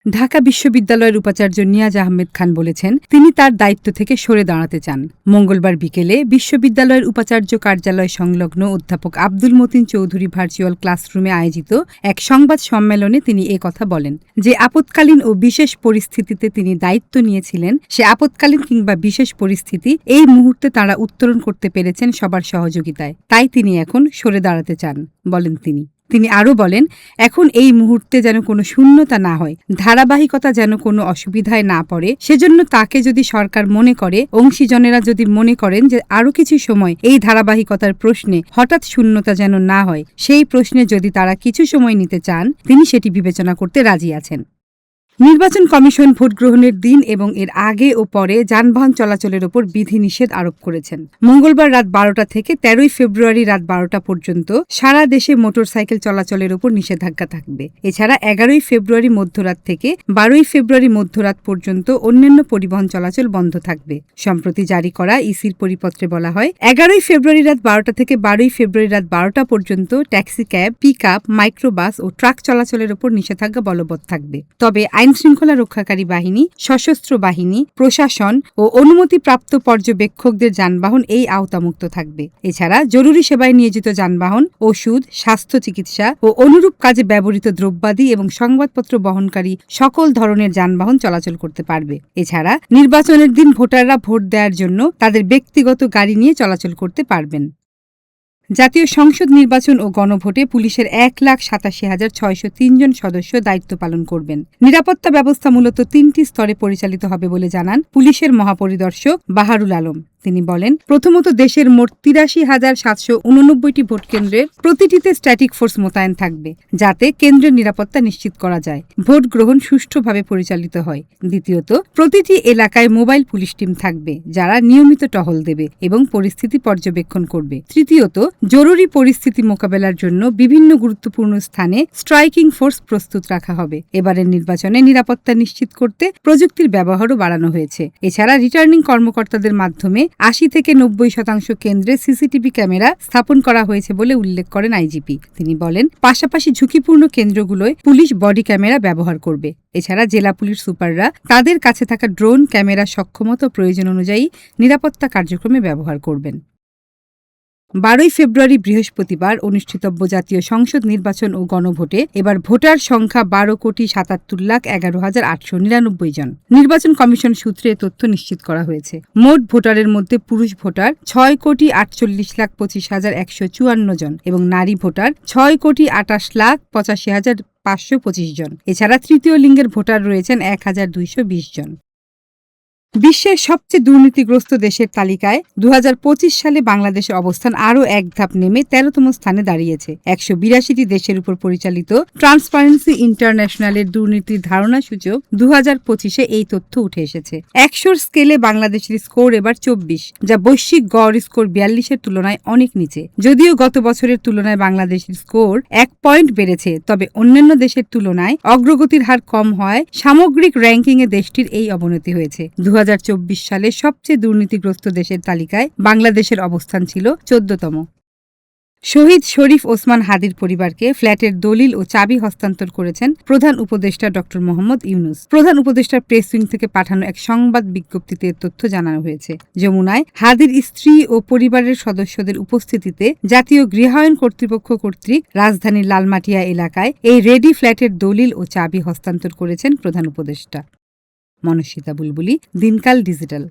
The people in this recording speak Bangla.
ঢাকা বিশ্ববিদ্যালয়ের উপাচার্য নিয়াজ আহমেদ খান বলেছেন, তিনি তার দায়িত্ব থেকে সরে দাঁড়াতে চান। মঙ্গলবার বিকেলে বিশ্ববিদ্যালয়ের উপাচার্য কার্যালয় সংলগ্ন অধ্যাপক আব্দুল মতিন চৌধুরী ভার্চুয়াল ক্লাসরুমে আয়োজিত এক সংবাদ সম্মেলনে তিনি কথা বলেন। যে আপৎকালীন ও বিশেষ পরিস্থিতিতে তিনি দায়িত্ব নিয়েছিলেন, সে আপৎকালীন কিংবা বিশেষ পরিস্থিতি এই মুহূর্তে তাঁরা উত্তরণ করতে পেরেছেন সবার সহযোগিতায়। তাই তিনি এখন সরে দাঁড়াতে চান, বলেন তিনি আরও বলেন, এখন এই মুহূর্তে যেন কোনো শূন্যতা না হয়, ধারাবাহিকতা যেন কোনো অসুবিধায় না পড়ে। সেজন্য তাকে যদি সরকার মনে করে, অংশীজনেরা যদি মনে করেন যে আরও কিছু সময় এই ধারাবাহিকতার প্রশ্নে হঠাৎ শূন্যতা যেন না হয়, সেই প্রশ্নে যদি তারা কিছু সময় নিতে চান, তিনি সেটি বিবেচনা করতে রাজি আছেন। নির্বাচন কমিশন ভোট গ্রহণের দিন এবং এর আগে ও পরে যানবাহন চলাচলের ওপর বিধিনিষেধ আরোপ করেছেন। মঙ্গলবার রাত 12টা থেকে 13ই ফেব্রুয়ারি রাত 12টা পর্যন্ত সারা দেশে মোটরসাইকেল চলাচলের ওপর নিষেধাজ্ঞা থাকবে। এছাড়া 11ই ফেব্রুয়ারি মধ্যরাত থেকে 12ই ফেব্রুয়ারি মধ্যরাত পর্যন্ত অন্যান্য পরিবহন চলাচল বন্ধ থাকবে। সম্প্রতি জারি করা ইসির পরিপত্রে বলা হয়, 11ই ফেব্রুয়ারি রাত 12টা থেকে 12ই ফেব্রুয়ারি রাত 12টা পর্যন্ত taxi cab, pickup, microbus ও ট্রাক চলাচলের ওপর নিষেধাজ্ঞা বলবৎ থাকবে। তবে আইনশৃঙ্খলা রক্ষাকারী বাহিনী, সশস্ত্র বাহিনী, প্রশাসন ও অনুমতিপ্রাপ্ত পর্যবেক্ষকদের যানবাহন এই আওতামুক্ত থাকবে। এছাড়া জরুরি সেবায় নিয়োজিত যানবাহন, ওষুধ, স্বাস্থ্য চিকিৎসা ও অনুরূপ কাজে ব্যবহৃত দ্রব্যাদি এবং সংবাদপত্র বহনকারী সকল ধরনের যানবাহন চলাচল করতে পারবে। এছাড়া নির্বাচনের দিন ভোটাররা ভোট দেওয়ার জন্য তাদের ব্যক্তিগত গাড়ি নিয়ে চলাচল করতে পারবেন। জাতীয় সংসদ নির্বাচন ও গণভোটে পুলিশের 1,87,603 জন সদস্য দায়িত্ব পালন করবেন। নিরাপত্তা ব্যবস্থা মূলত 3টি স্তরে পরিচালিত হবে বলে জানান পুলিশের মহাপরিদর্শক বাহারুল আলম। তিনি বলেন, প্রথমত দেশের মোট 83,789টি ভোট কেন্দ্রের প্রতিটিতে স্ট্যাটিক ফোর্স মোতায়েন থাকবে, যাতে কেন্দ্রের নিরাপত্তা নিশ্চিত করা যায়, ভোট গ্রহণ সুষ্ঠুভাবে পরিচালিত হয়। দ্বিতীয়ত, প্রতিটি এলাকায় মোবাইল পুলিশ টিম থাকবে, যারা নিয়মিত টহল দেবে এবং পরিস্থিতি পর্যবেক্ষণ করবে। তৃতীয়ত, জরুরি পরিস্থিতি মোকাবেলার জন্য বিভিন্ন গুরুত্বপূর্ণ স্থানে স্ট্রাইকিং ফোর্স প্রস্তুত রাখা হবে। এবারের নির্বাচনে নিরাপত্তা নিশ্চিত করতে প্রযুক্তির ব্যবহারও বাড়ানো হয়েছে। এছাড়া রিটার্নিং কর্মকর্তাদের মাধ্যমে 80 থেকে 90% কেন্দ্রে সিসিটিভি ক্যামেরা স্থাপন করা হয়েছে বলে উল্লেখ করেন আইজিপি। তিনি বলেন, পাশাপাশি ঝুঁকিপূর্ণ কেন্দ্রগুলোয় পুলিশ বডি ক্যামেরা ব্যবহার করবে। এছাড়া জেলা পুলিশ সুপাররা তাদের কাছে থাকা ড্রোন ক্যামেরা সক্ষমতা প্রয়োজন অনুযায়ী নিরাপত্তা কার্যক্রমে ব্যবহার করবেন। 12ই ফেব্রুয়ারি বৃহস্পতিবার অনুষ্ঠিতব্য জাতীয় সংসদ নির্বাচন ও গণভোটে এবার ভোটার সংখ্যা 12,77,11,899 জন। নির্বাচন কমিশন সূত্রে তথ্য নিশ্চিত করা হয়েছে। মোট ভোটারের মধ্যে পুরুষ ভোটার 6,48,25,154 জন এবং নারী ভোটার 6,28,85,525 জন। এছাড়া তৃতীয় লিঙ্গের ভোটার রয়েছেন 1,220 জন। বিশ্বের সবচেয়ে দুর্নীতিগ্রস্ত দেশের তালিকায় 2025 সালে বাংলাদেশের অবস্থান আরও এক ধাপ নেমে 13তম স্থানে দাঁড়িয়েছে। 182টি দেশের উপর পরিচালিত ট্রান্সপারেন্সি ইন্টারন্যাশনালের দুর্নীতির ধারণা সূচক 2025-এ এই তথ্য উঠে এসেছে। 100-র স্কেলে বাংলাদেশের স্কোর এবার 24, যা বৈশ্বিক গড় স্কোর 42-এর তুলনায় অনেক নিচে। যদিও গত বছরের তুলনায় বাংলাদেশের স্কোর 1 পয়েন্ট বেড়েছে, তবে অন্যান্য দেশের তুলনায় অগ্রগতির হার কম হওয়ায় সামগ্রিক র্যাঙ্কিংয়ে দেশটির এই অবনতি হয়েছে। 2024 সালে সবচেয়ে দুর্নীতিগ্রস্ত দেশের তালিকায় বাংলাদেশের অবস্থান ছিল 14তম। শহীদ শরীফ ওসমান হাদির পরিবারকে ফ্ল্যাটের দলিল ও চাবি হস্তান্তর করেছেন প্রধান উপদেষ্টা ড. মোহাম্মদ ইউনূস। প্রধান উপদেষ্টার প্রেস উইং থেকে পাঠানো এক সংবাদ বিজ্ঞপ্তিতে তথ্য জানানো হয়েছে। যমুনায় হাদির স্ত্রী ও পরিবারের সদস্যদের উপস্থিতিতে জাতীয় গৃহায়ণ কর্তৃপক্ষ কর্তৃক রাজধানীর লালমাটিয়া এলাকায় এই রেডি ফ্ল্যাটের দলিল ও চাবি হস্তান্তর করেছেন প্রধান উপদেষ্টা। মনস্বিতা বুলবুলি, দিনকাল ডিজিটাল।